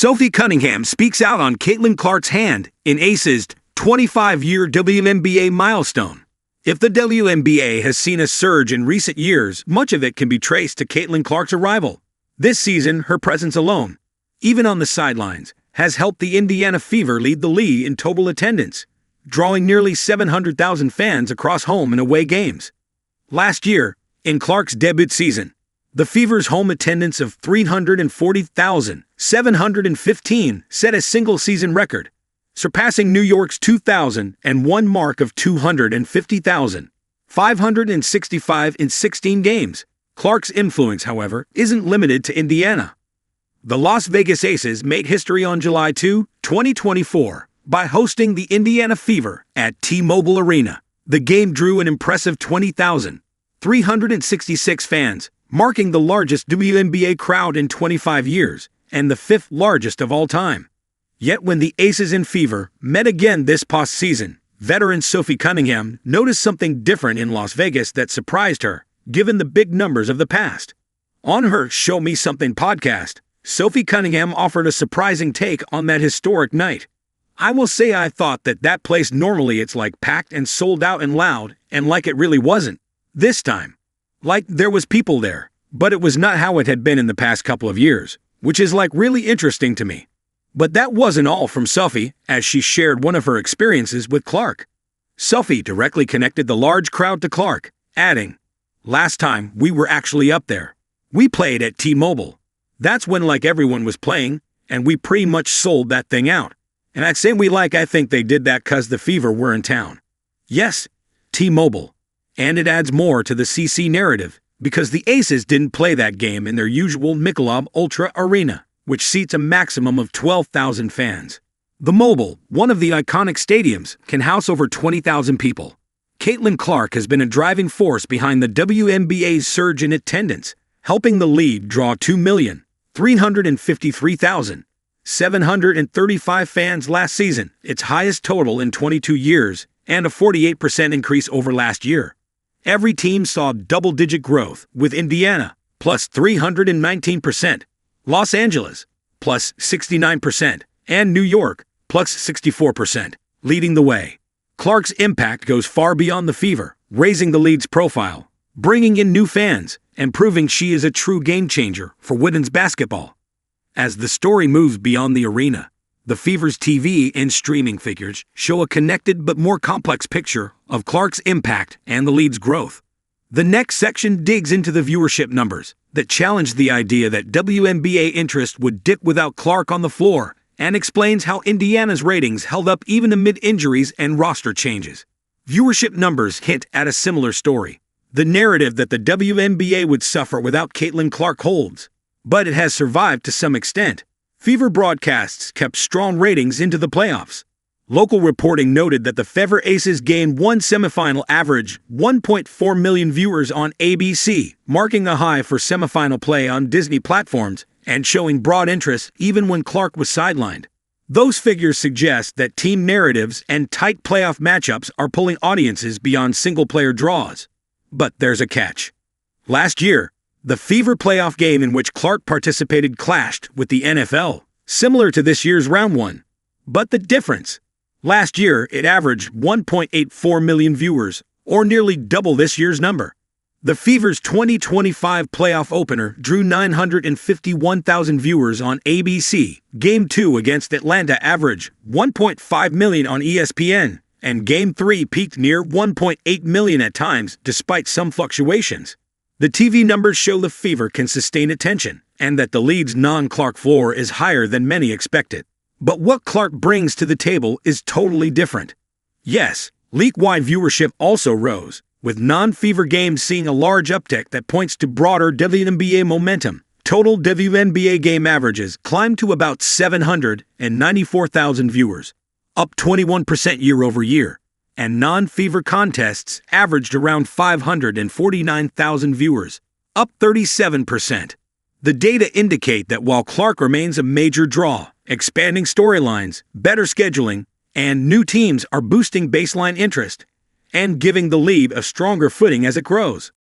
Sophie Cunningham speaks out on Caitlin Clark's hand in Aces' 25-year WNBA milestone. If the WNBA has seen a surge in recent years, much of it can be traced to Caitlin Clark's arrival. This season, her presence alone, even on the sidelines, has helped the Indiana Fever lead the league in total attendance, drawing nearly 700,000 fans across home and away games. Last year, in Clark's debut season, the Fever's home attendance of 340,715 set a single-season record, surpassing New York's 2001 mark of 250,565 in 16 games. Clark's influence, however, isn't limited to Indiana. The Las Vegas Aces made history on July 2, 2024, by hosting the Indiana Fever at T-Mobile Arena. The game drew an impressive 20,366 fans, marking the largest WNBA crowd in 25 years and the fifth largest of all time. Yet when the Aces and Fever met again this past season, veteran Sophie Cunningham noticed something different in Las Vegas that surprised her, given the big numbers of the past. On her Show Me Something podcast, Sophie Cunningham offered a surprising take on that historic night. "I will say I thought that place normally it's like packed and sold out and loud, and like it really wasn't. This time, like there was people there, but it was not how it had been in the past couple of years, which is like really interesting to me." But that wasn't all from Sophie, as she shared one of her experiences with Clark. Sophie directly connected the large crowd to Clark, adding, "Last time we were actually up there. We played at T-Mobile. That's when like everyone was playing, and we pretty much sold that thing out. And I say I think they did that 'cause the Fever were in town." Yes, T-Mobile. And it adds more to the CC narrative, because the Aces didn't play that game in their usual Michelob Ultra Arena, which seats a maximum of 12,000 fans. The Mobile, one of the iconic stadiums, can house over 20,000 people. Caitlin Clark has been a driving force behind the WNBA's surge in attendance, helping the league draw 2,353,735 fans last season, its highest total in 22 years, and a 48% increase over last year. Every team saw double-digit growth, with Indiana, plus 319%, Los Angeles, plus 69%, and New York, plus 64%, leading the way. Clark's impact goes far beyond the Fever, raising the league's profile, bringing in new fans, and proving she is a true game-changer for women's basketball. As the story moves beyond the arena, the Fever's TV and streaming figures show a connected but more complex picture of Clark's impact and the league's growth. The next section digs into the viewership numbers that challenge the idea that WNBA interest would dip without Clark on the floor, and explains how Indiana's ratings held up even amid injuries and roster changes. Viewership numbers hint at a similar story. The narrative that the WNBA would suffer without Caitlin Clark holds, but it has survived to some extent. Fever broadcasts kept strong ratings into the playoffs. Local reporting noted that the Fever Aces gained one semifinal average 1.4 million viewers on ABC, marking a high for semifinal play on Disney platforms and showing broad interest even when Clark was sidelined. Those figures suggest that team narratives and tight playoff matchups are pulling audiences beyond single-player draws. But there's a catch. Last year, the Fever playoff game in which Clark participated clashed with the NFL, similar to this year's round one. But the difference? Last year, it averaged 1.84 million viewers, or nearly double this year's number. The Fever's 2025 playoff opener drew 951,000 viewers on ABC. Game 2 against Atlanta averaged 1.5 million on ESPN, and Game 3 peaked near 1.8 million at times, despite some fluctuations. The TV numbers show the Fever can sustain attention, and that the league's non-Clark floor is higher than many expected. But what Clark brings to the table is totally different. Yes, league-wide viewership also rose, with non-Fever games seeing a large uptick that points to broader WNBA momentum. Total WNBA game averages climbed to about 794,000 viewers, up 21% year over year, and non-Fever contests averaged around 549,000 viewers, up 37%. The data indicate that while Clark remains a major draw, expanding storylines, better scheduling, and new teams are boosting baseline interest and giving the league a stronger footing as it grows.